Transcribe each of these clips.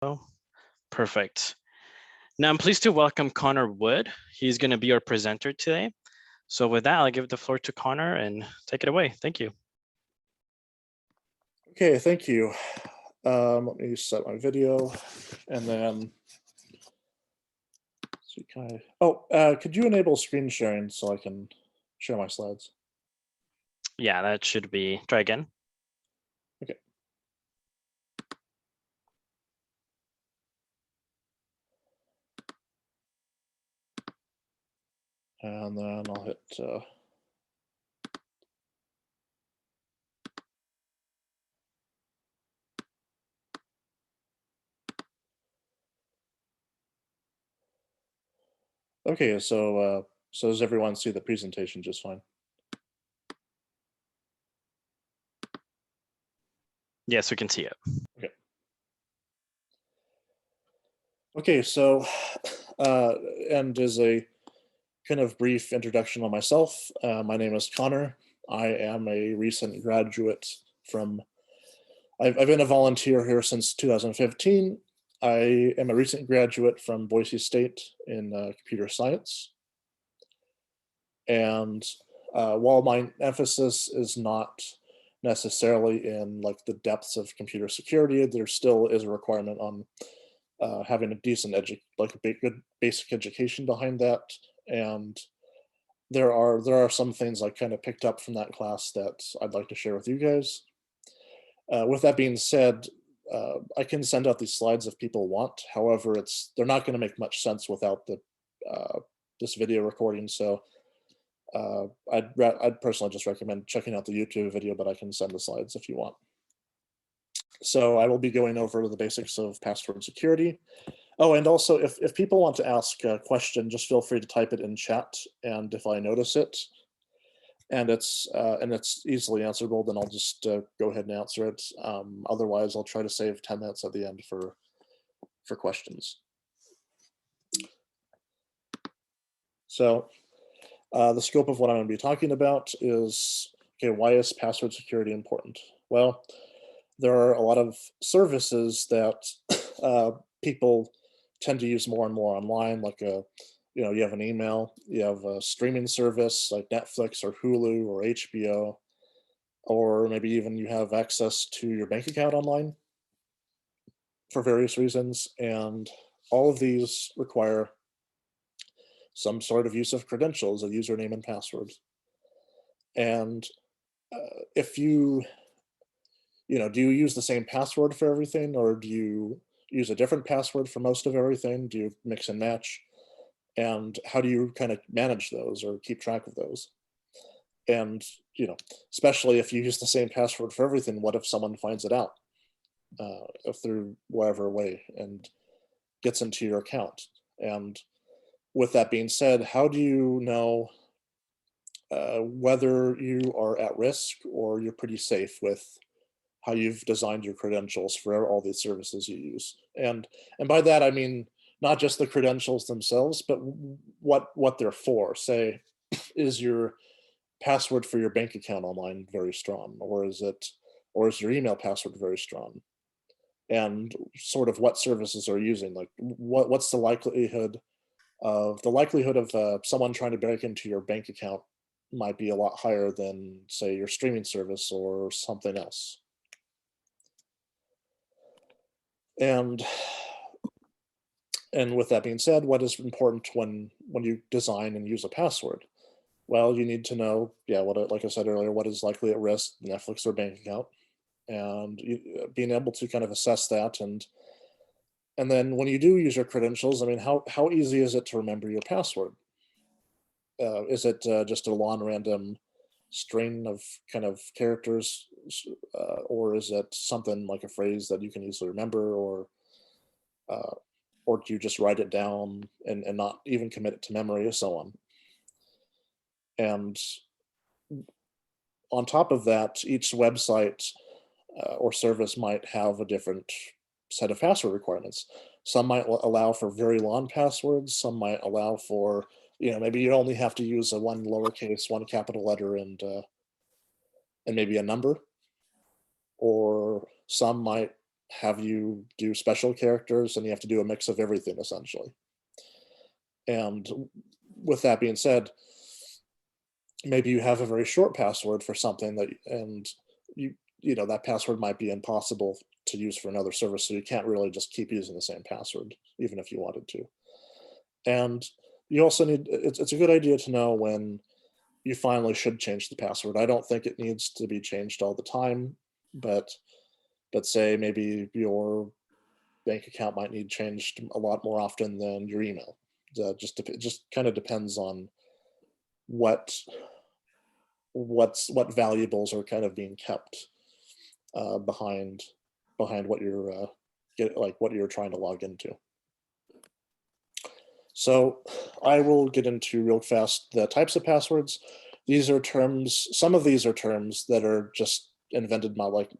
Oh, perfect. Now I'm pleased to welcome Connor Wood. He's going to be our presenter today. So with that, I'll give the floor to Connor and take it away. Thank you. Okay, thank you. Let me set my video and then see, could you enable screen sharing so I can share my slides? Yeah, that should be, try again. Okay. And then I'll hit okay, so does everyone see the presentation just fine? Yes, we can see it. Okay. Okay, so and as a kind of brief introduction on myself, my name is Connor. I am a recent graduate from, I've been a volunteer here since 2015. I am a recent graduate from Boise State in computer science. And while my emphasis is not necessarily in like the depths of computer security, there still is a requirement on having a decent good basic education behind that. And there are some things I kind of picked up from that class that I'd like to share with you guys. With that being said, I can send out these slides if people want. However, they're not going to make much sense without this video recording. So I'd personally just recommend checking out the YouTube video, but I can send the slides if you want. So I will be going over the basics of password security. Oh, and also if people want to ask a question, just feel free to type it in chat. And if I notice it, and it's easily answerable, then I'll just go ahead and answer it. Otherwise, I'll try to save 10 minutes at the end for questions. So the scope of what I'm going to be talking about is, okay, why is password security important? Well, there are a lot of services that people tend to use more and more online, like you have an email, you have a streaming service like Netflix or Hulu or HBO, or maybe even you have access to your bank account online for various reasons. And all of these require some sort of use of credentials, a username and password. And if do you use the same password for everything, or do you use a different password for most of everything? Do you mix and match? And how do you kind of manage those or keep track of those? And, especially if you use the same password for everything, what if someone finds it out through whatever way and gets into your account? And with that being said, how do you know whether you are at risk or you're pretty safe with how you've designed your credentials for all these services you use? And by that, I mean, not just the credentials themselves, but what they're for. Say, is your password for your bank account online very strong, or is your email password very strong? And sort of what services are using, like what's the likelihood of someone trying to break into your bank account might be a lot higher than, say, your streaming service or something else. And with that being said, what is important when you design and use a password? Well, you need to know, like I said earlier, what is likely at risk, Netflix or bank account, and being able to kind of assess that. And then when you do use your credentials, I mean, how easy is it to remember your password? Is it just a long random string of kind of characters, or is it something like a phrase that you can easily remember, or do you just write it down and not even commit it to memory, or so on? And on top of that, each website or service might have a different set of password requirements. Some might allow for very long passwords. Some might allow for, maybe you only have to use a one lowercase, one capital letter, and maybe a number. Or some might have you do special characters, and you have to do a mix of everything essentially. And with that being said, maybe you have a very short password for something that, and you know that password might be impossible to use for another service, so you can't really just keep using the same password even if you wanted to. And you also need, it's a good idea to know when you finally should change the password. I don't think it needs to be changed all the time, but say maybe your bank account might need changed a lot more often than your email. Just kind of depends on what what valuables are kind of being kept behind what you're what you're trying to log into. So I will get into real fast the types of passwords. These are terms. Some of these are terms that are just invented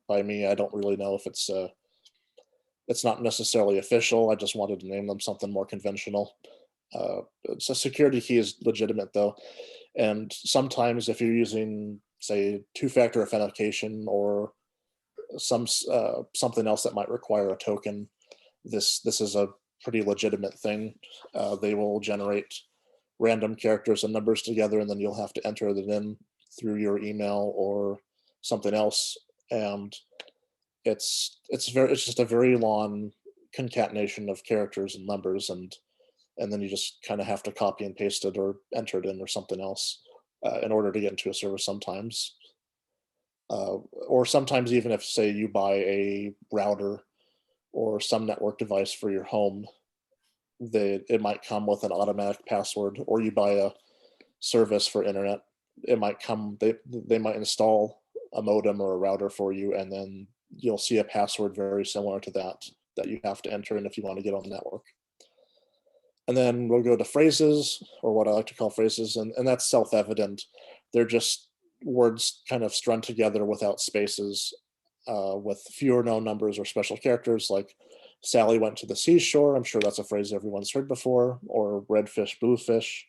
by me. I don't really know if it's not necessarily official. I just wanted to name them something more conventional. So security key is legitimate though, and sometimes if you're using, say, two-factor authentication or something else that might require a token, this is a pretty legitimate thing. They will generate random characters and numbers together, and then you'll have to enter them in through your email or something else, and it's just a very long concatenation of characters and numbers, and then you just kind of have to copy and paste it or enter it in or something else in order to get into a server sometimes. Or sometimes even if, say, you buy a router or some network device for your home, it might come with an automatic password, or you buy a service for internet, it might come, they might install a modem or a router for you, and then you'll see a password very similar to that you have to enter in if you want to get on the network. And then we'll go to phrases, or what I like to call phrases, and that's self-evident. They're just words kind of strung together without spaces, with fewer known numbers or special characters, like Sally went to the seashore. I'm sure that's a phrase everyone's heard before, or red fish, blue fish.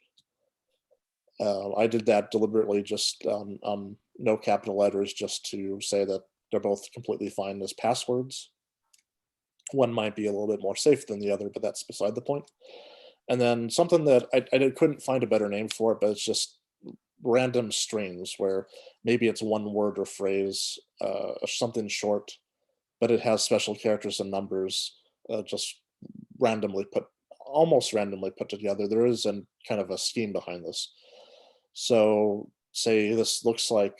I did that deliberately, just no capital letters, just to say that they're both completely fine as passwords. One might be a little bit more safe than the other, but that's beside the point. And then something that I couldn't find a better name for it, but it's just random strings, where maybe it's one word or phrase, something short, but it has special characters and numbers, just almost randomly put together. There is a kind of a scheme behind this. So say this looks like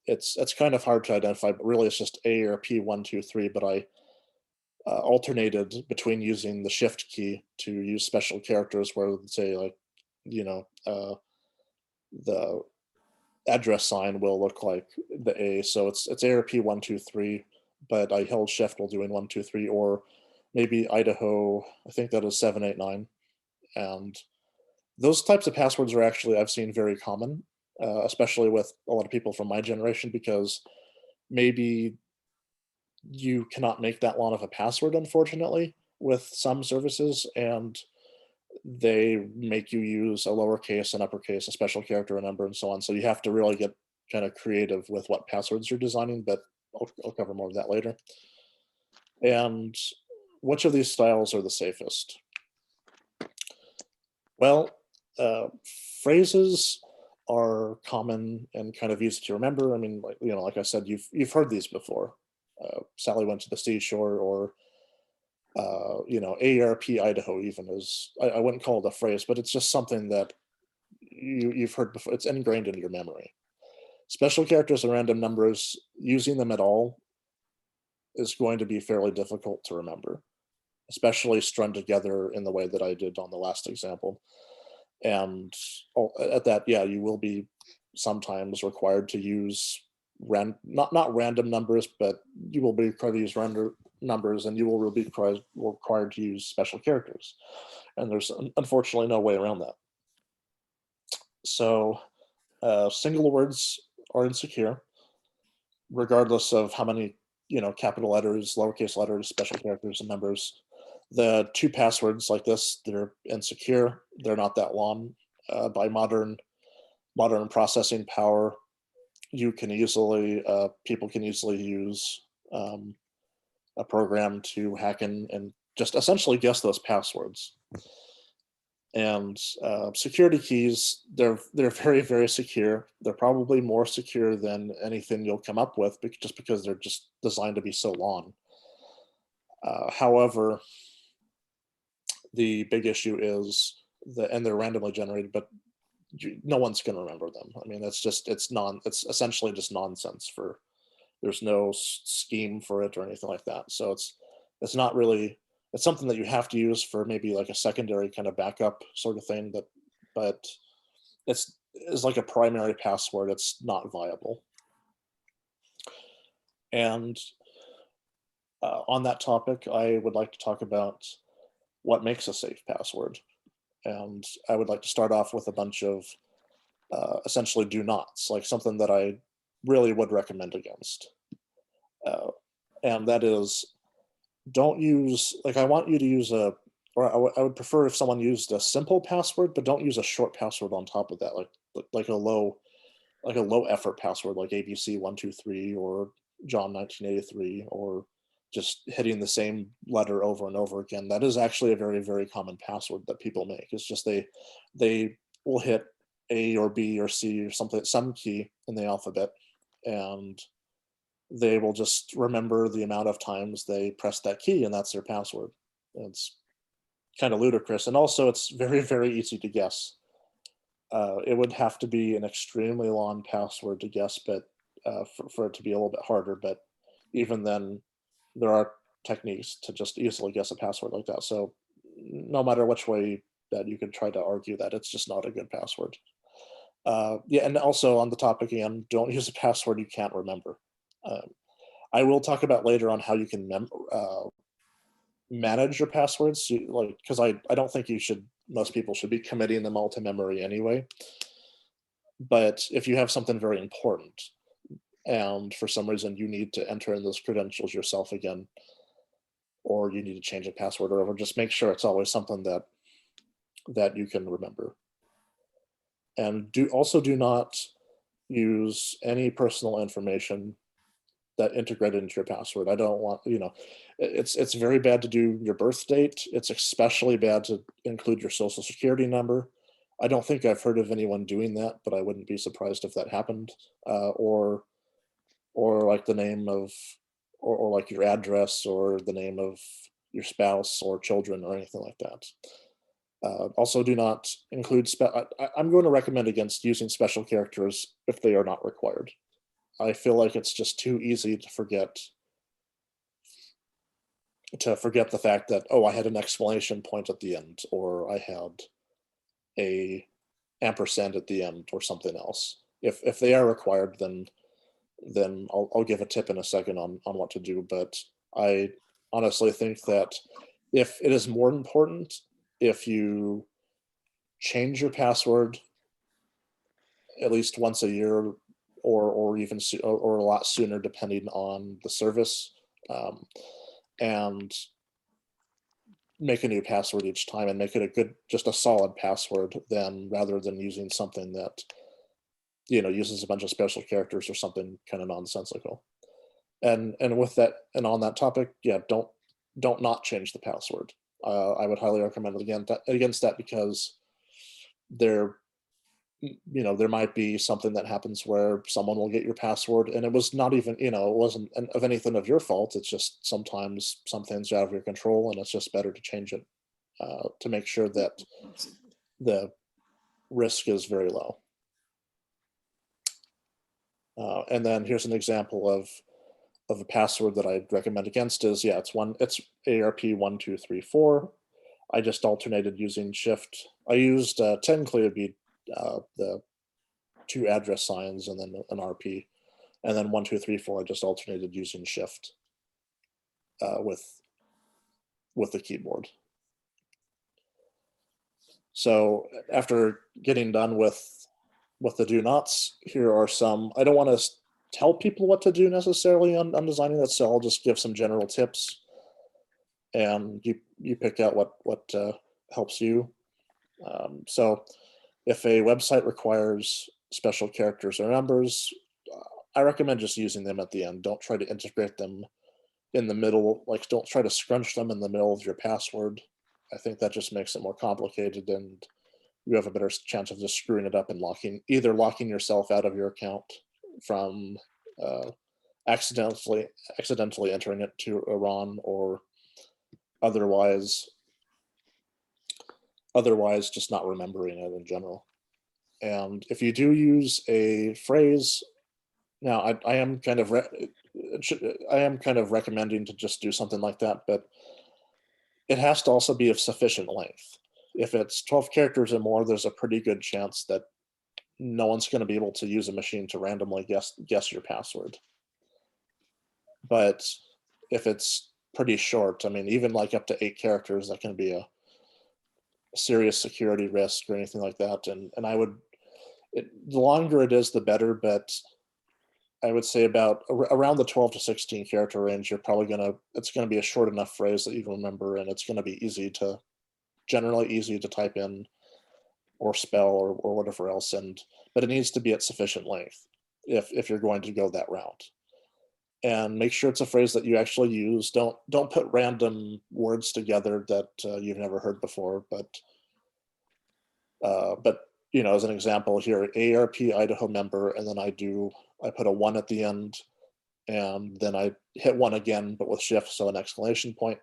it's kind of hard to identify, but really it's just A or P123, but I alternated between using the shift key to use special characters, where, say, like, you know, the address sign will look like the A, so it's ARP 123, but I held shift while doing 123, or maybe Idaho, I think that is 789. And those types of passwords are actually, I've seen, very common, especially with a lot of people from my generation, because maybe you cannot make that long of a password, unfortunately, with some services, and they make you use a lowercase and uppercase, a special character, a number, and so on. So you have to really get kind of creative with what passwords you're designing, but I'll cover more of that later. And which of these styles are the safest? Well, phrases are common and kind of easy to remember. I mean, like I said, you've heard these before. Sally went to the seashore, or ARP Idaho even is, I wouldn't call it a phrase, but it's just something that you've heard before. It's ingrained into your memory. Special characters and random numbers, using them at all is going to be fairly difficult to remember, especially strung together in the way that I did on the last example. And at that, yeah, you will be sometimes required to use not random numbers, but you will be required to use random numbers, and you will be required to use special characters. And there's unfortunately no way around that. So single words are insecure, regardless of how many capital letters, lowercase letters, special characters, and numbers. The two passwords like this, they're insecure. They're not that long. By modern processing power, you can easily people can easily use a program to hack in and just essentially guess those passwords. And security keys, they're very, very secure. They're probably more secure than anything you'll come up with, just because they're just designed to be so long. However, the big issue is and they're randomly generated, but no one's going to remember them. I mean, it's essentially just nonsense. There's no scheme for it or anything like that. So it's not really, it's something that you have to use for maybe like a secondary kind of backup sort of thing, but it's like a primary password. It's not viable. And on that topic, I would like to talk about what makes a safe password. And I would like to start off with a bunch of essentially do nots, like something that I really would recommend against. And that is, don't use, like, I want you to use I would prefer if someone used a simple password, but don't use a short password on top of that, like a low effort password, like ABC123 or John 1983, or just hitting the same letter over and over again. That is actually a very, very common password that people make. It's just they will hit A or B or C or something, some key in the alphabet, and they will just remember the amount of times they press that key, and that's their password. It's kind of ludicrous, and also it's very, very easy to guess. It would have to be an extremely long password to guess, but for it to be a little bit harder. But even then, there are techniques to just easily guess a password like that. So no matter which way that you could try to argue that, it's just not a good password. Yeah, and also on the topic again, don't use a password you can't remember. I will talk about later on how you can manage your passwords, like, because I don't think most people should be committing them all to memory anyway. But if you have something very important, and for some reason you need to enter in those credentials yourself again, or you need to change a password or whatever, just make sure it's always something that you can remember. And do not use any personal information that integrated into your password. I don't want, it's very bad to do your birth date. It's especially bad to include your social security number. I don't think I've heard of anyone doing that, but I wouldn't be surprised if that happened. Or like the name of, or like your address, or the name of your spouse or children, or anything like that. Also, do not include, I'm going to recommend against using special characters if they are not required. I feel like it's just too easy to forget the fact that, oh, I had an exclamation point at the end, or I had a ampersand at the end, or something else. If they are required, then I'll give a tip in a second on what to do. But I honestly think that if it is more important, if you change your password at least once a year, or even or a lot sooner, depending on the service, and make a new password each time, and make it just a solid password, rather than using something that uses a bunch of special characters or something kind of nonsensical. And with that, and on that topic, yeah, don't not change the password. I would highly recommend it against that, because there might be something that happens where someone will get your password, and it was not even, it wasn't of anything of your fault. It's just sometimes some things are out of your control, and it's just better to change it to make sure that the risk is very low. And then here's an example of a password that I'd recommend against is, yeah, it's ARP1234. I just alternated using Shift. I used technically it'd be the 2 address signs and then an RP, and then 1234. I just alternated using Shift with the keyboard. So after getting done with the do nots, here are some. I don't want to tell people what to do necessarily on designing that, so I'll just give some general tips, and you pick out what helps you. So if a website requires special characters or numbers, I recommend just using them at the end. Don't try to integrate them in the middle, like don't try to scrunch them in the middle of your password. I think that just makes it more complicated, and you have a better chance of just screwing it up and either locking yourself out of your account from accidentally entering it to Iran, or otherwise just not remembering it in general. And if you do use a phrase, now I am kind of recommending to just do something like that, but it has to also be of sufficient length. If it's 12 characters or more, there's a pretty good chance that no one's going to be able to use a machine to randomly guess your password. But if it's pretty short, I mean, even like up to 8 characters, that can be a serious security risk or anything like that. And the longer it is, the better. But I would say about around the 12 to 16 character range, it's gonna be a short enough phrase that you can remember, and it's gonna be generally easy to type in or spell or whatever else. But it needs to be at sufficient length if you're going to go that route. And make sure it's a phrase that you actually use. Don't put random words together that you've never heard before. But as an example here, ARP Idaho member, and then I put a 1 at the end, and then I hit 1 again, but with shift, so an exclamation point.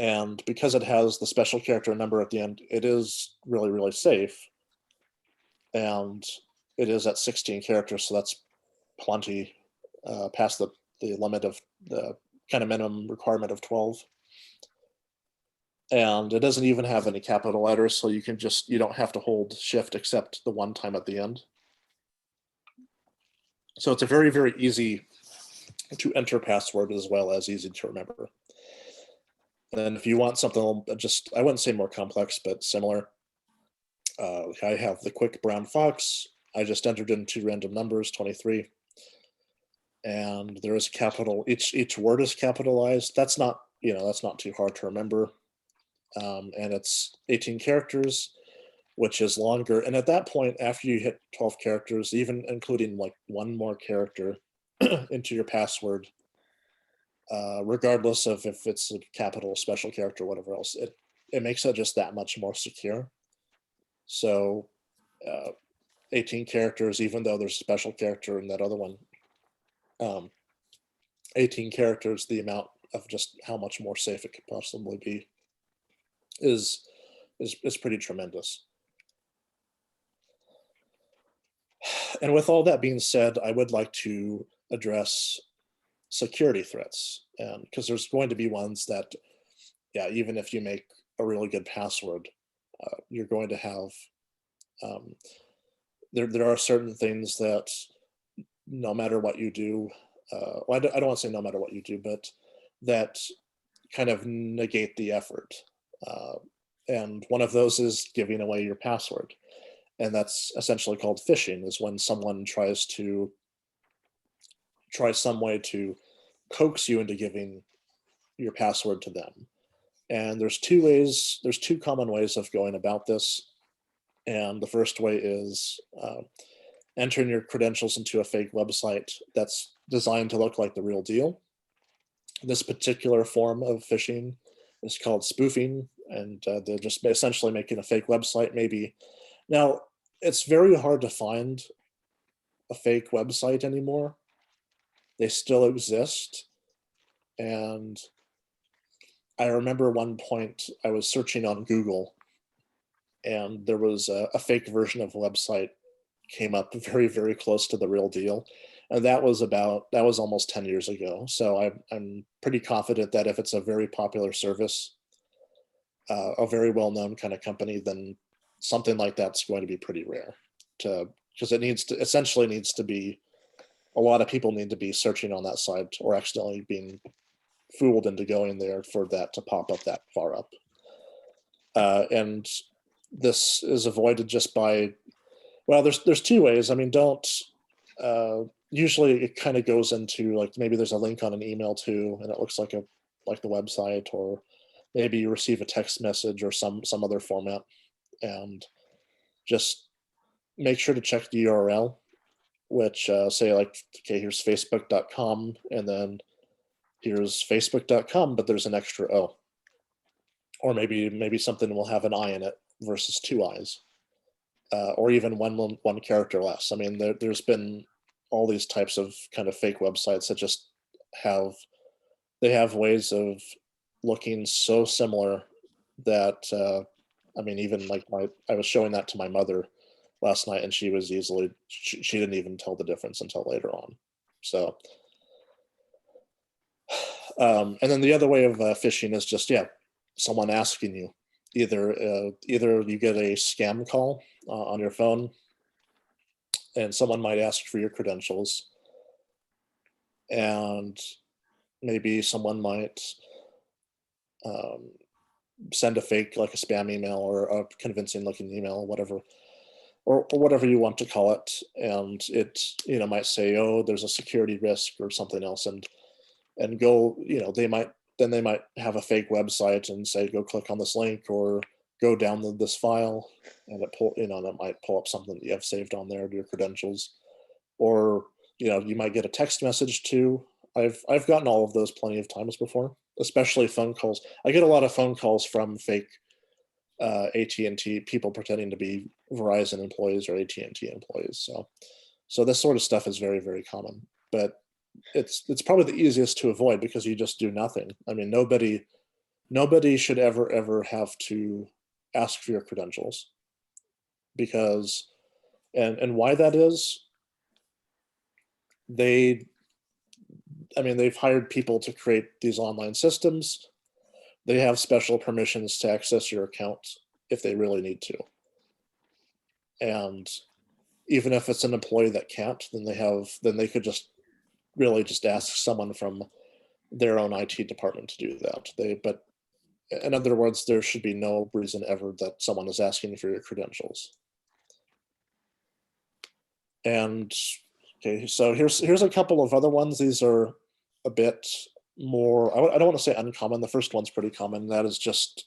And because it has the special character number at the end, it is really, really safe. And it is at 16 characters, so that's plenty past the limit of the kind of minimum requirement of 12. And it doesn't even have any capital letters, so you don't have to hold shift except the 1 time at the end. So it's a very, very easy to enter password as well as easy to remember. And if you want something I wouldn't say more complex, but similar, I have the quick brown fox. I just entered in 2 random numbers, 23. And there is capital, each word is capitalized. That's not too hard to remember. And it's 18 characters, which is longer. And at that point, after you hit 12 characters, even including like 1 more character into your password, regardless of if it's a capital, special character, whatever else, it makes it just that much more secure. So 18 characters, even though there's a special character in that other one, 18 characters, the amount of just how much more safe it could possibly be is pretty tremendous. And with all that being said, I would like to address security threats, because there's going to be ones that, even if you make a really good password, you're going to have, there are certain things that no matter what you do, I don't want to say no matter what you do, but that kind of negate the effort. And one of those is giving away your password. And that's essentially called phishing, is when someone tries some way to coax you into giving your password to them. And there's 2 common ways of going about this. And the first way is entering your credentials into a fake website that's designed to look like the real deal. This particular form of phishing is called spoofing, and they're just essentially making a fake website. Maybe now it's very hard to find a fake website anymore. They still exist, and I remember one point I was searching on Google, and there was a fake version of a website came up very, very close to the real deal. And that was almost 10 years ago. So I'm pretty confident that if it's a very popular service, a very well-known kind of company, then something like that's going to be pretty rare, because it essentially needs to be, a lot of people need to be searching on that site or accidentally being fooled into going there for that to pop up that far up. And this is avoided just by, well, there's 2 ways. I mean, usually it kind of goes into, like, maybe there's a link on an email too, and it looks like the website, or maybe you receive a text message or some other format, and just make sure to check the URL, which say, like, okay, here's facebook.com, and then here's facebook.com, but there's an extra O. Or maybe something will have an I in it versus two I's, or even one character less. I mean, there's been all these types of kind of fake websites that just have ways of looking so similar that I mean, even like I was showing that to my mother last night, and she didn't even tell the difference until later on. So, and then the other way of phishing is just someone asking you. Either you get a scam call on your phone, and someone might ask for your credentials, and maybe someone might send a fake, like a spam email or a convincing looking email, or whatever you want to call it, and it might say, oh, there's a security risk or something else, and go, they might have a fake website and say, go click on this link or go download this file, and that might pull up something that you have saved on there to your credentials. Or you might get a text message too. I've gotten all of those plenty of times before, especially phone calls. I get a lot of phone calls from fake AT&T people pretending to be Verizon employees or AT&T employees. So this sort of stuff is very, very common, but it's probably the easiest to avoid because you just do nothing. I mean, nobody should ever have to ask for your credentials, because and why that is, they've hired people to create these online systems. They have special permissions to access your account if they really need to. And even if it's an employee that can't, then they could just ask someone from their own IT department to do that. But in other words, there should be no reason ever that someone is asking for your credentials. And okay, so here's a couple of other ones. These are a bit more, I don't want to say uncommon. The first one's pretty common. That is just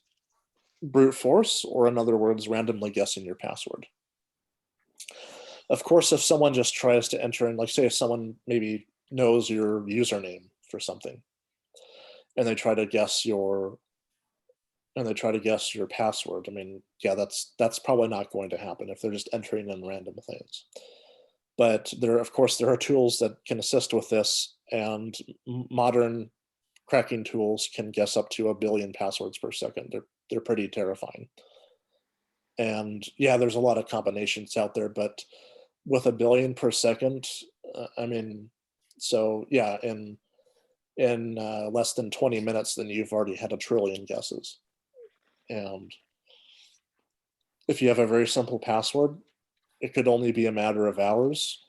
brute force, or in other words, randomly guessing your password. Of course, if someone just tries to enter in, like say if someone maybe knows your username for something, and they try to guess your password, I mean, yeah, that's probably not going to happen if they're just entering in random things. But there are tools that can assist with this, and modern cracking tools can guess up to 1 billion passwords per second. They're pretty terrifying. And yeah, there's a lot of combinations out there, but with 1 billion per second, I mean, so yeah, in less than 20 minutes, then you've already had 1 trillion guesses. And if you have a very simple password, it could only be a matter of hours,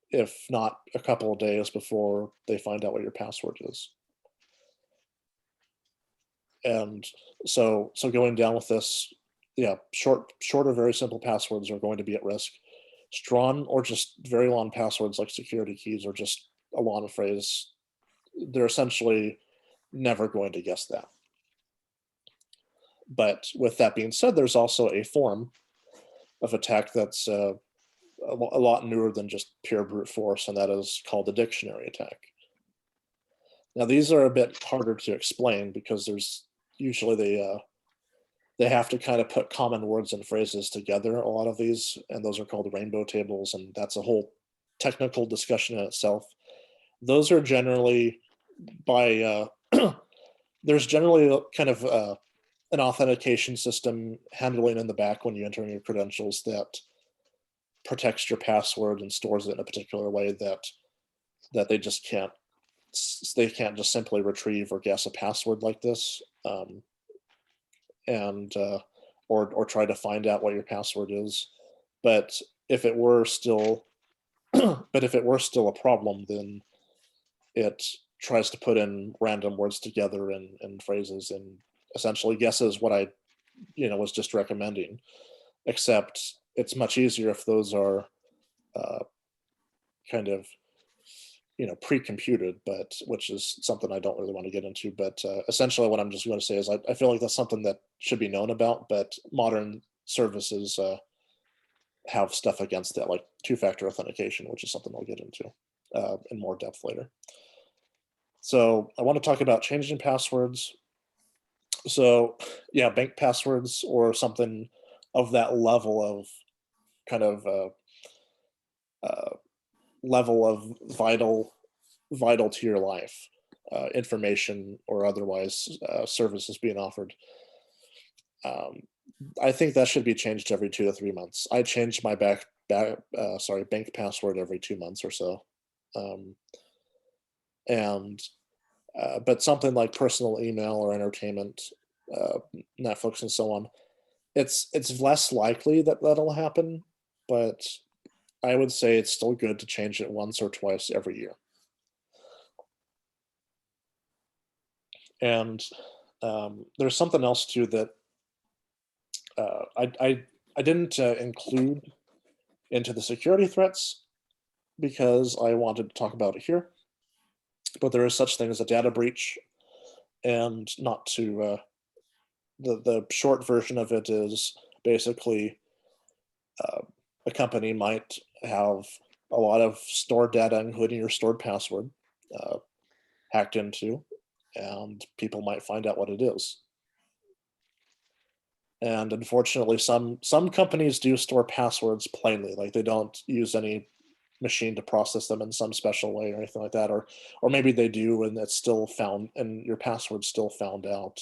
if not a couple of days, before they find out what your password is. And so going down with this, yeah, shorter, very simple passwords are going to be at risk. Strong or just very long passwords like security keys or just a long phrase, they're essentially never going to guess that. But with that being said, there's also a form of attack that's a lot newer than just pure brute force, and that is called the dictionary attack. Now, these are a bit harder to explain because there's usually they have to kind of put common words and phrases together, a lot of these, and those are called rainbow tables, and that's a whole technical discussion in itself. Those are generally by there's generally a kind of an authentication system handling in the back when you enter in your credentials that protects your password and stores it in a particular way that they can't just simply retrieve or guess a password like this, and or try to find out what your password is. But if it were still a problem, then it tries to put in random words together and phrases and essentially guesses what I was just recommending, except it's much easier if those are kind of pre-computed, but which is something I don't really want to get into. But essentially what I'm just going to say is I feel like that's something that should be known about, but modern services have stuff against that, like two-factor authentication, which is something I'll get into in more depth later. So I want to talk about changing passwords. So yeah, bank passwords or something of that level of kind of uh, level of vital to your life, information or otherwise services being offered. Um, I think that should be changed every 2 to 3 months. I change my bank password every 2 months or so, um, and but something like personal email or entertainment, uh, Netflix and so on, it's less likely that that'll happen, but I would say it's still good to change it once or twice every year. And there's something else too that I didn't include into the security threats because I wanted to talk about it here. But there is such thing as a data breach, and not to the short version of it is basically uh, a company might have a lot of stored data, including your stored password, uh, hacked into, and people might find out what it is. And unfortunately, some companies do store passwords plainly, like they don't use any machine to process them in some special way or anything like that, or maybe they do and it's still found and your password's still found out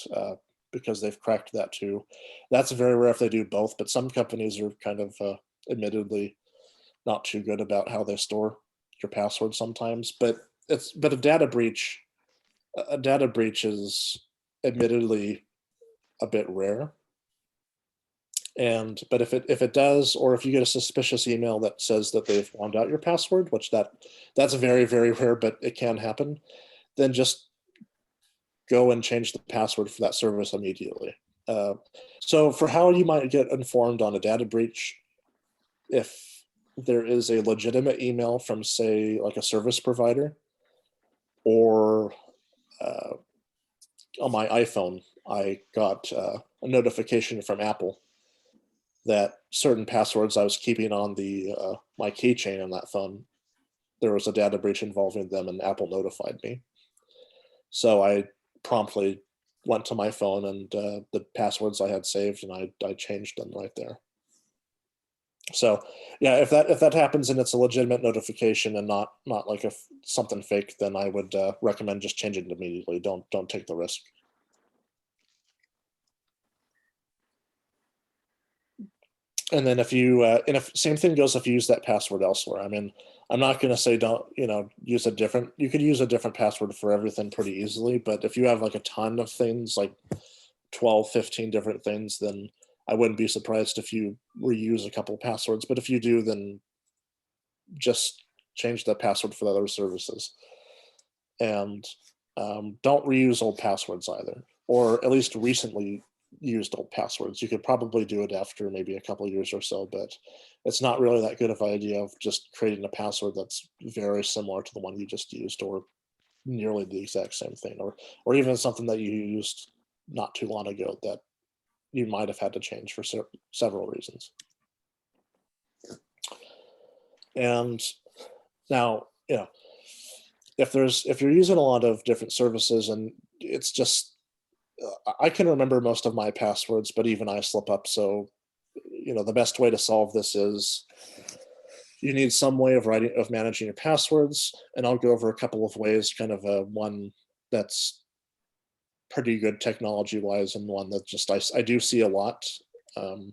because they've cracked that too. That's very rare if they do both, but some companies are kind of admittedly not too good about how they store your password sometimes. But a data breach is admittedly a bit rare. And but if it does, or if you get a suspicious email that says that they've found out your password, which that's very rare, but it can happen, then just go and change the password for that service immediately. So for how you might get informed on a data breach, if there is a legitimate email from, say, like a service provider, or on my iPhone, I got a notification from Apple that certain passwords I was keeping on the my keychain on that phone, there was a data breach involving them, and Apple notified me. So I promptly went to my phone and the passwords I had saved, and I changed them right there. So yeah, if that happens and it's a legitimate notification and not like something fake, then I would recommend just changing it immediately. Don't take the risk. And then if you and if same thing goes if you use that password elsewhere. I mean, I'm not going to say don't, use a different, you could use a different password for everything pretty easily, but if you have like a ton of things, like 12, 15 different things, then I wouldn't be surprised if you reuse a couple passwords. But if you do, then just change the password for the other services. And don't reuse old passwords either, or at least recently used old passwords. You could probably do it after maybe a couple of years or so, but it's not really that good of an idea of just creating a password that's very similar to the one you just used, or nearly the exact same thing, or even something that you used not too long ago that you might have had to change for several reasons. And now, if you're using a lot of different services and it's just I can remember most of my passwords, but even I slip up. So, the best way to solve this is you need some way of managing your passwords, and I'll go over a couple of ways. Kind of one that's pretty good technology wise, and one that just I do see a lot, and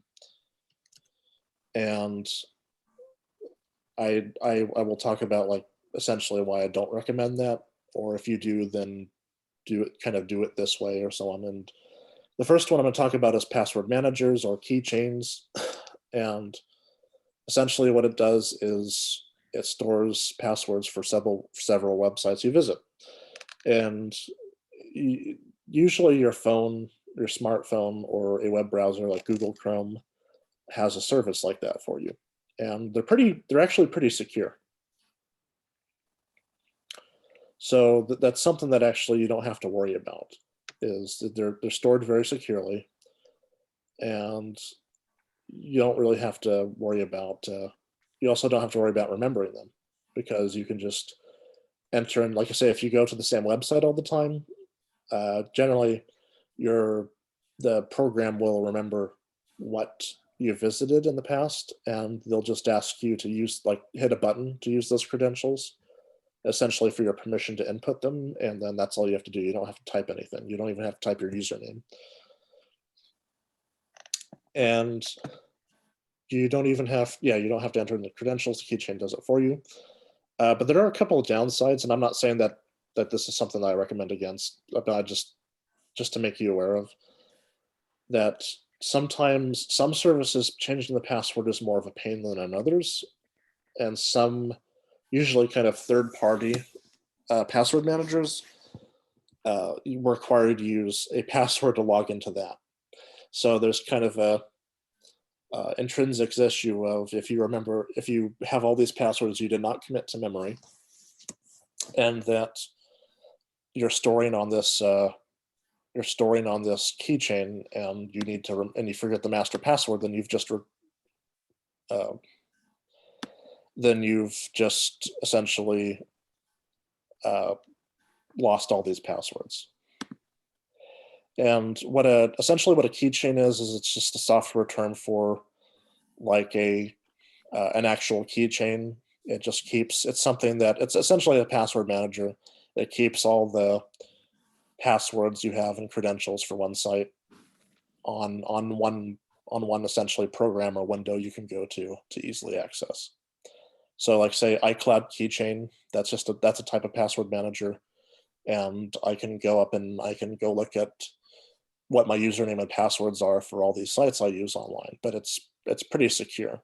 I will talk about like essentially why I don't recommend that, or if you do, then do it this way or so on. And the first one I'm going to talk about is password managers or keychains. And essentially what it does is it stores passwords for several websites you visit. And usually your phone, your smartphone, or a web browser like Google Chrome has a service like that for you. And they're actually pretty secure. So that's something that actually you don't have to worry about, is that they're stored very securely, and you don't really have to worry about. You also don't have to worry about remembering them, because you can just enter in, like I say, if you go to the same website all the time, generally the program will remember what you visited in the past, and they'll just ask you to hit a button to use those credentials, essentially for your permission to input them, and then that's all you have to do. You don't have to type anything. You don't even have to type your username. And you don't even have, you don't have to enter in the credentials. The keychain does it for you. But there are a couple of downsides, and I'm not saying that this is something that I recommend against, but just to make you aware of that sometimes some services changing the password is more of a pain than in others, and some usually kind of third-party password managers require you to use a password to log into that. So there's kind of a intrinsic issue of if you have all these passwords you did not commit to memory, and that you're storing on this keychain, and you need to and you forget the master password, then you've just essentially lost all these passwords. And essentially what a keychain is it's just a software term for like an actual keychain. It's something that it's essentially a password manager. It keeps all the passwords you have and credentials for one site on one essentially program or window you can go to easily access. So like say iCloud keychain, that's a type of password manager, and I can go up and I can go look at what my username and passwords are for all these sites I use online, but it's pretty secure.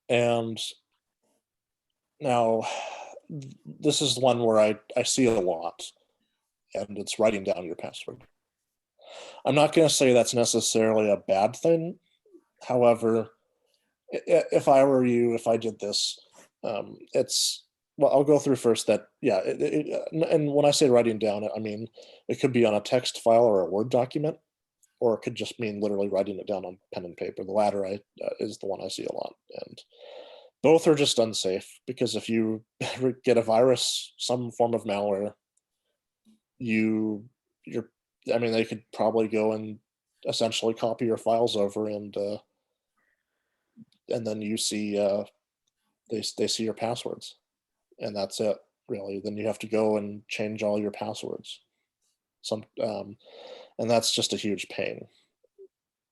And now this is one where I see a lot, and it's writing down your password. I'm not going to say that's necessarily a bad thing. However, if I were you, if I did this, I'll go through first that, and when I say writing down, I mean, it could be on a text file or a Word document, or it could just mean literally writing it down on pen and paper. The latter is the one I see a lot. And both are just unsafe, because if you get a virus, some form of malware, they could probably go and essentially copy your files over, and then you see they see your passwords, and that's it, really. Then you have to go and change all your passwords. And that's just a huge pain.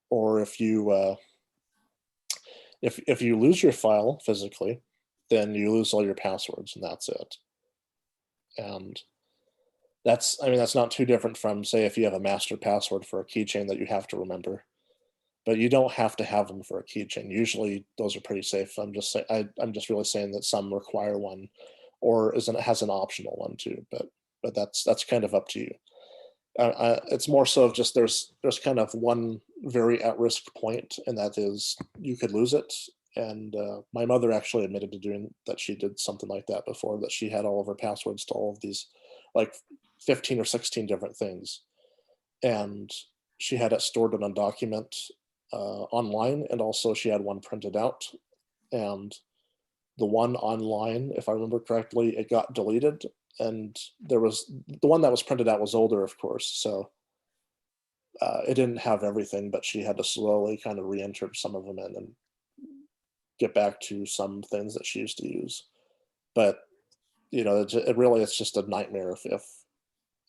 Or if you if you lose your file physically, then you lose all your passwords, and that's it. And that's not too different from, say, if you have a master password for a keychain that you have to remember, but you don't have to have them for a keychain. Usually those are pretty safe. I'm just really saying that some require one, or has an optional one too, but that's kind of up to you. It's more so of just there's kind of one very at-risk point, and that is you could lose it. And my mother actually admitted to doing that. She did something like that before, that she had all of her passwords to all of these like 15 or 16 different things, and she had it stored in a document online, and also she had one printed out, and the one online, if I remember correctly, it got deleted, and the one that was printed out was older, of course, so it didn't have everything, but she had to slowly kind of re-enter some of them in and get back to some things that she used to use. But it's just a nightmare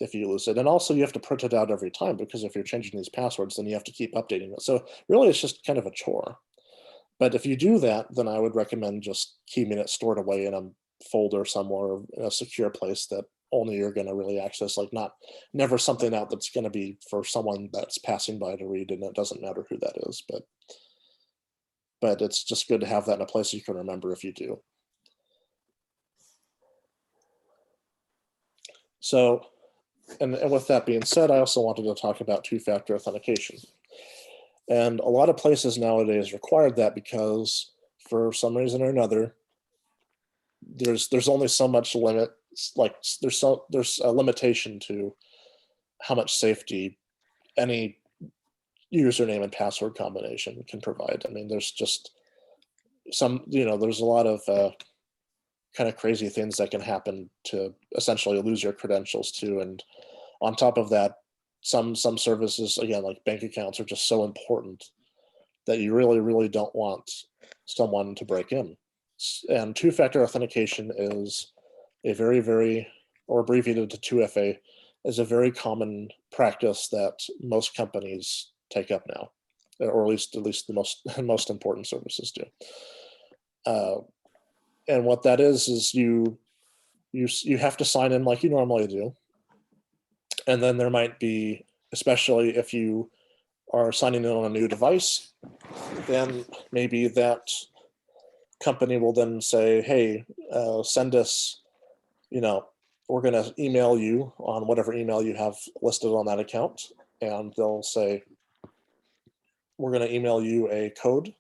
if you lose it. And also you have to print it out every time, because if you're changing these passwords, then you have to keep updating it. So really it's just kind of a chore. But if you do that, then I would recommend just keeping it stored away in a folder somewhere, in a secure place that only you're going to really access, like never something out that's going to be for someone that's passing by to read, and it doesn't matter who that is. But it's just good to have that in a place you can remember if you do. So, and with that being said, I also wanted to talk about two-factor authentication. And a lot of places nowadays require that, because for some reason or another, there's only so much limit, like there's a limitation to how much safety any username and password combination can provide. I mean, there's just there's a lot of kind of crazy things that can happen to essentially lose your credentials too. And on top of that, some services, again, like bank accounts, are just so important that you really, really don't want someone to break in. And two-factor authentication is a very, very, or abbreviated to 2FA, is a very common practice that most companies take up now, or at least the most important services do. And what that is you have to sign in like you normally do, and then there might be, especially if you are signing in on a new device, then maybe that company will then say, hey, send us, we're going to email you on whatever email you have listed on that account. And they'll say, we're going to email you a code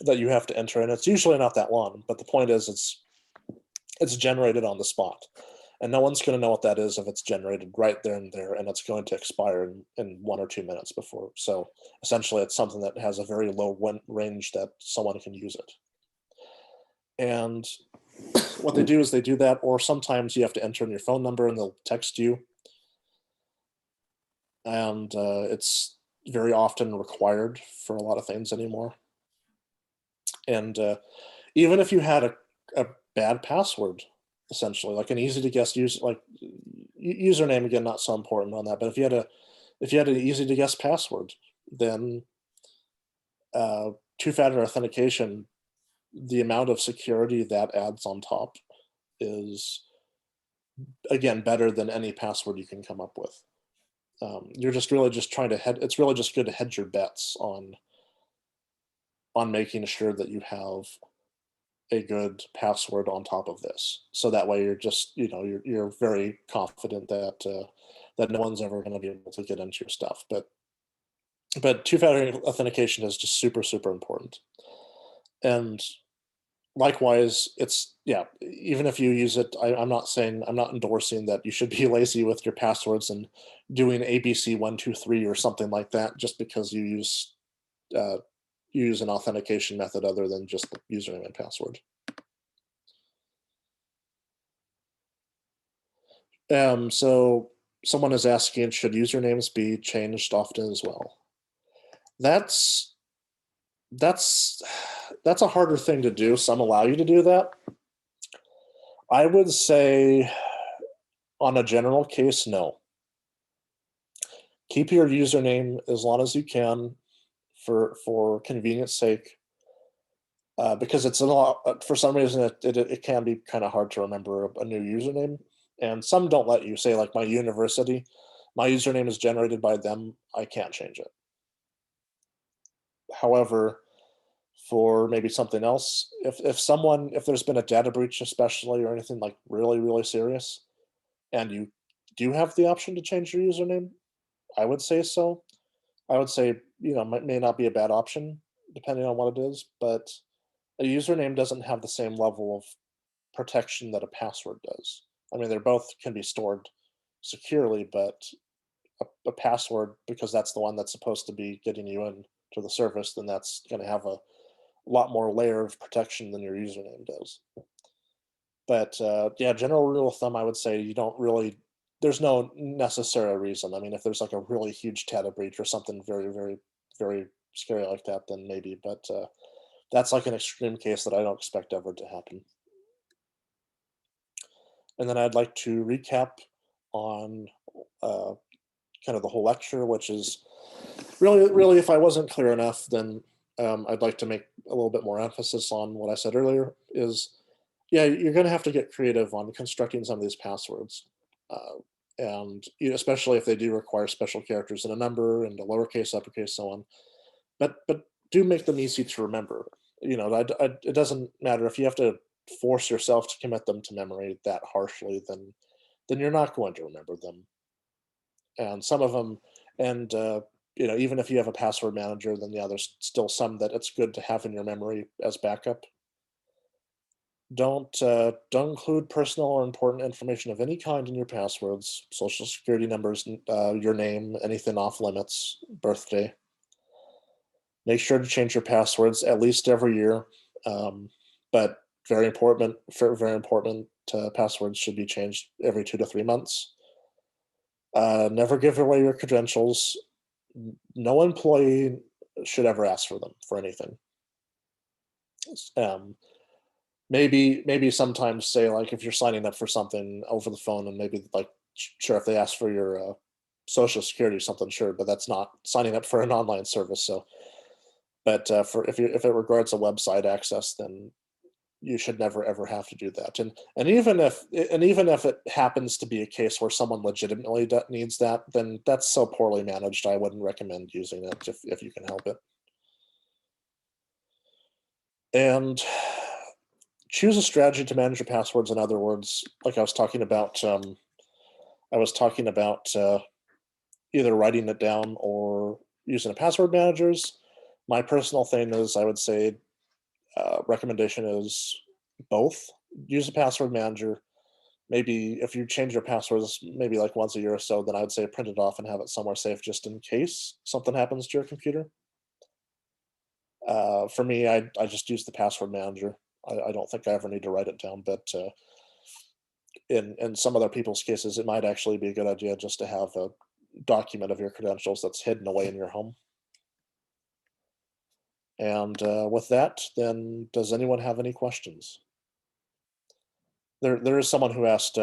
that you have to enter. And it's usually not that long, but the point is it's generated on the spot. And no one's going to know what that is if it's generated right there and there, and it's going to expire in 1 or 2 minutes before. So essentially, it's something that has a very low range that someone can use it. And what they do is they do that, or sometimes you have to enter in your phone number and they'll text you. And it's very often required for a lot of things anymore. And even if you had a bad password, essentially, like an easy to guess username, again, not so important on that, but if you had an easy to guess password, then two-factor authentication, the amount of security that adds on top is, again, better than any password you can come up with. You're just really just trying to it's really just good to hedge your bets on making sure that you have a good password on top of this. So that way you're just, you're very confident that that no one's ever going to be able to get into your stuff. But two-factor authentication is just super, super important. And likewise, even if you use it, I'm not endorsing that you should be lazy with your passwords and doing ABC123 or something like that just because you use an authentication method other than just the username and password. So someone is asking, should usernames be changed often as well? That's a harder thing to do. Some allow you to do that. I would say on a general case, no. Keep your username as long as you can for convenience sake, because it's a lot, for some reason it can be kind of hard to remember a new username, and some don't let you. Say like my university, my username is generated by them, I can't change it. However, for maybe something else, if there's been a data breach especially, or anything like really, really serious, and you do have the option to change your username, I would say so. I would say, may not be a bad option depending on what it is, but a username doesn't have the same level of protection that a password does. I mean, they both can be stored securely, but a password, because that's the one that's supposed to be getting you in to the service, then that's going to have a lot more layer of protection than your username does. But general rule of thumb, I would say there's no necessary reason. I mean, if there's like a really huge data breach or something very, very, very scary like that, then maybe. But that's like an extreme case that I don't expect ever to happen. And then I'd like to recap on kind of the whole lecture, which is really, if I wasn't clear enough, then I'd like to make a little bit more emphasis on what I said earlier is, you're going to have to get creative on constructing some of these passwords. And especially if they do require special characters and a number and a lowercase, uppercase, so on. But do make them easy to remember. It doesn't matter if you have to force yourself to commit them to memory that harshly, then you're not going to remember them. And some of them, and even if you have a password manager, then there's still some that it's good to have in your memory as backup. Don't include personal or important information of any kind in your passwords, social security numbers, your name, anything off limits, birthday. Make sure to change your passwords at least every year. But very important. Very important. Passwords should be changed every 2 to 3 months. Never give away your credentials. No employee should ever ask for them for anything. Um, maybe sometimes say like if you're signing up for something over the phone and maybe like sure if they ask for your social security or something, sure, but that's not signing up for an online service. So, but for if it regards a website access, then you should never ever have to do that. And even if it happens to be a case where someone legitimately needs that, then that's so poorly managed. I wouldn't recommend using it if you can help it. And choose a strategy to manage your passwords. In other words, like I was talking about, either writing it down or using a password managers. My personal thing is, I would say, recommendation is both. Use a password manager. Maybe if you change your passwords, maybe like once a year or so, then I would say print it off and have it somewhere safe just in case something happens to your computer. For me, I just use the password manager. I don't think I ever need to write it down, but in some other people's cases, it might actually be a good idea just to have a document of your credentials that's hidden away in your home. And with that, then does anyone have any questions? There is someone who asked,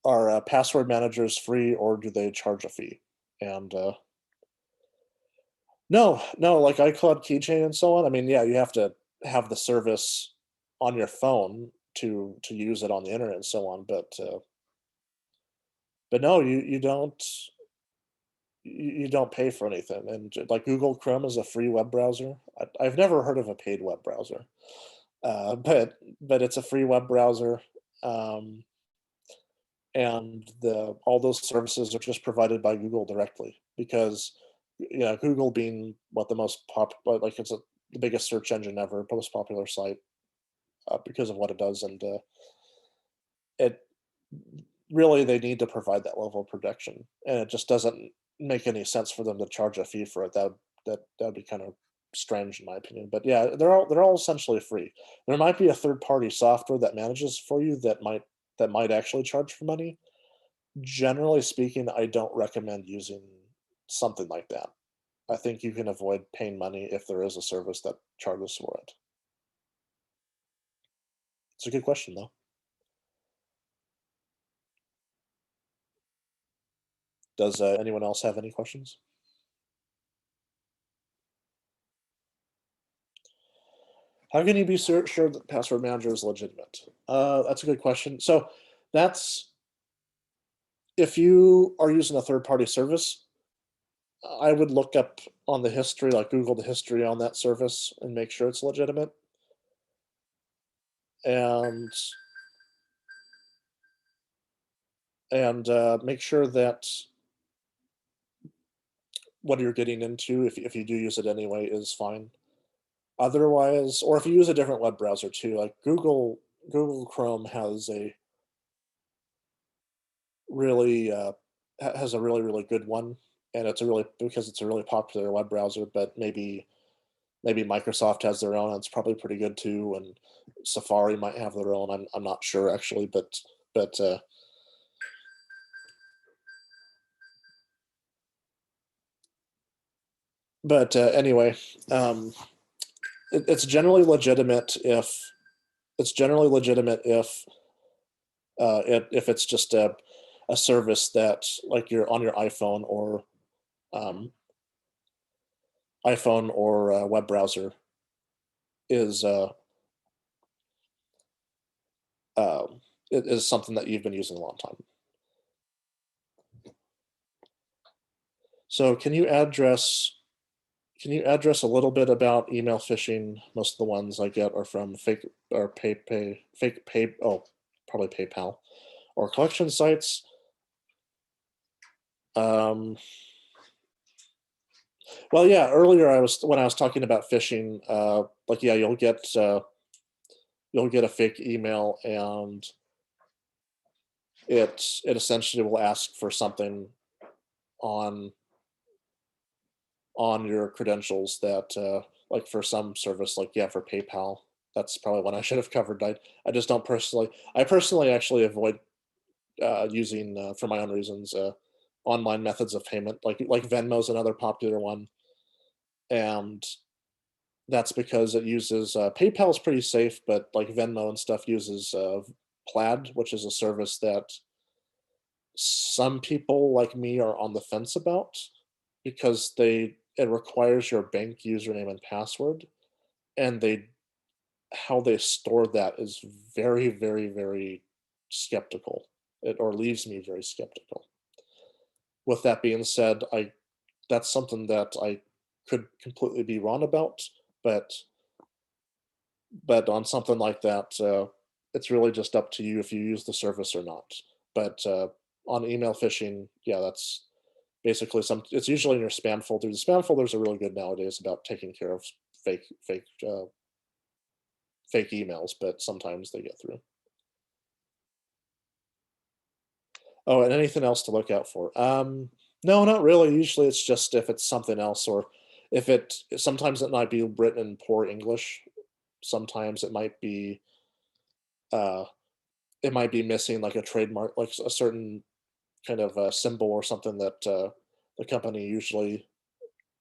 are password managers free or do they charge a fee? And no, like iCloud Keychain and so on. I mean, yeah, you have to have the service on your phone to use it on the internet and so on, but no, you don't pay for anything. And like Google Chrome is a free web browser. I've never heard of a paid web browser, but it's a free web browser, um, and the all those services are just provided by Google directly because Google being what the most like it's the biggest search engine ever, most popular site because of what it does, and it really they need to provide that level of protection, and it just doesn't make any sense for them to charge a fee for it. That'd be kind of strange in my opinion. But yeah, they're all essentially free. There might be a third party software that manages for you that might actually charge for money. Generally speaking, I don't recommend using something like that. I think you can avoid paying money if there is a service that charges for it. It's a good question though. Does anyone else have any questions? How can you be sure that password manager is legitimate? That's a good question. So that's if you are using a third party service, I would look up on the history, like Google the history on that service and make sure it's legitimate. And make sure that what you're getting into, if you do use it anyway, is fine. Otherwise, or if you use a different web browser too, like Google Chrome has a really has a really good one, and it's a really because it's a really popular web browser. But maybe Microsoft has their own, and it's probably pretty good too. And Safari might have their own. I'm not sure actually, but anyway, um, it's generally legitimate if it's just a service that like you're on your um, iPhone or web browser is it is something that you've been using a long time. So can you address a little bit about email phishing? Most of the ones I get are from fake pay probably PayPal or collection sites. Um, well, yeah, earlier when I was talking about phishing, like yeah, you'll get a fake email and it essentially will ask for something on on your credentials that like for some service, like yeah, for PayPal. That's probably one I should have covered. I just don't personally. I personally actually avoid using for my own reasons online methods of payment, like Venmo's another popular one, and that's because it uses PayPal's pretty safe, but like Venmo and stuff uses Plaid, which is a service that some people like me are on the fence about because it requires your bank username and password, and how they store that is very, very, very skeptical. It or leaves me very skeptical. With that being said, that's something that I could completely be wrong about, but on something like that, it's really just up to you if you use the service or not. But on email phishing, yeah, that's basically it's usually in your spam folder. The spam folders are really good nowadays about taking care of fake emails, but sometimes they get through. Oh, and anything else to look out for? No, not really. Usually it's just if it's something else, or sometimes it might be written in poor English. Sometimes uh, it might be missing like a trademark, like a certain kind of symbol or something that the company usually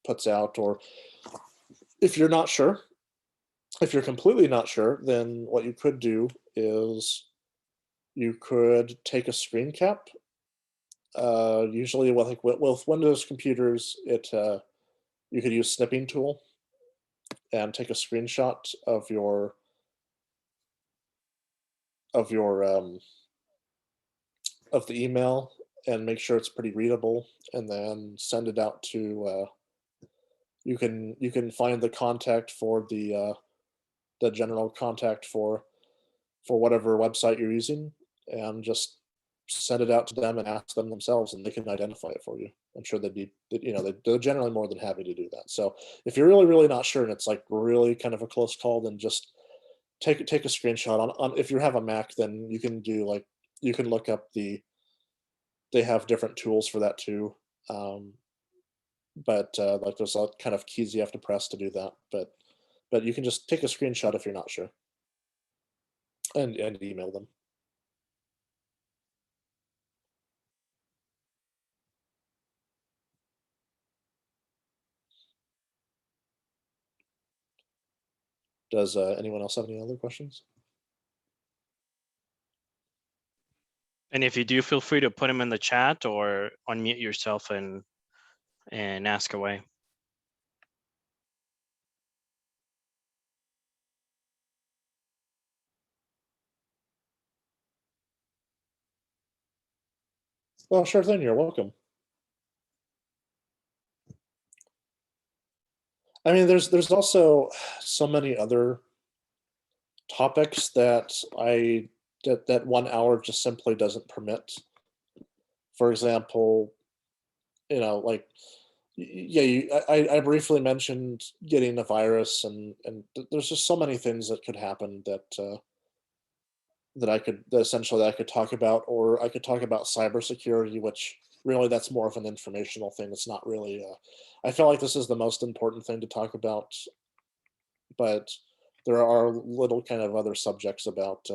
puts out. Or if you're not sure, if you're completely not sure, then what you could do is you could take a screen cap. Usually with Windows computers, you could use snipping tool and take a screenshot of your of the email and make sure it's pretty readable, and then send it out to. You can find the contact for the general contact for whatever website you're using, and just send it out to them and ask them themselves, and they can identify it for you. I'm sure they're generally more than happy to do that. So if you're really, really not sure and it's like really kind of a close call, then just take a screenshot. On if you have a Mac, then you can you can look up they have different tools for that too. Um, but like there's a kind of keys you have to press to do that. But you can just take a screenshot if you're not sure, and email them. Does anyone else have any other questions? And if you do, feel free to put them in the chat or unmute yourself and ask away. Well, sure thing. You're welcome. I mean, there's also so many other topics that that 1 hour just simply doesn't permit. For example, like yeah, I briefly mentioned getting a virus, and there's just so many things that could happen that essentially I could talk about, or I could talk about cybersecurity, which really that's more of an informational thing. It's not really. I feel like this is the most important thing to talk about, but there are little kind of other subjects about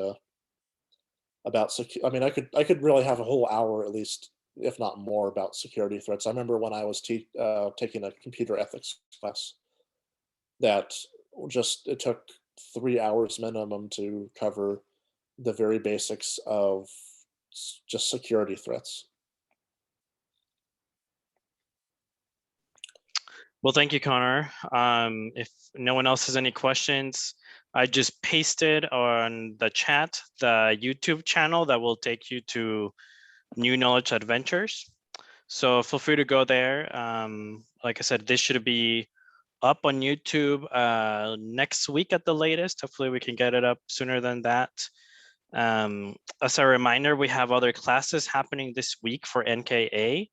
I mean, I could really have a whole hour at least, if not more, about security threats. I remember when I was taking a computer ethics class, that it took 3 hours minimum to cover the very basics of just security threats. Well, thank you, Connor. If no one else has any questions, I just pasted on the chat the YouTube channel that will take you to New Knowledge Adventures. So feel free to go there. Like I said, this should be up on YouTube next week at the latest. Hopefully we can get it up sooner than that. As a reminder, we have other classes happening this week for NKA.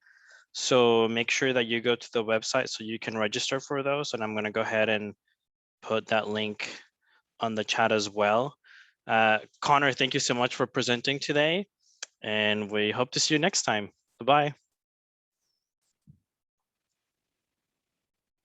So make sure that you go to the website so you can register for those. And I'm going to go ahead and put that link on the chat as well. Connor, thank you so much for presenting today, and we hope to see you next time. Bye-bye.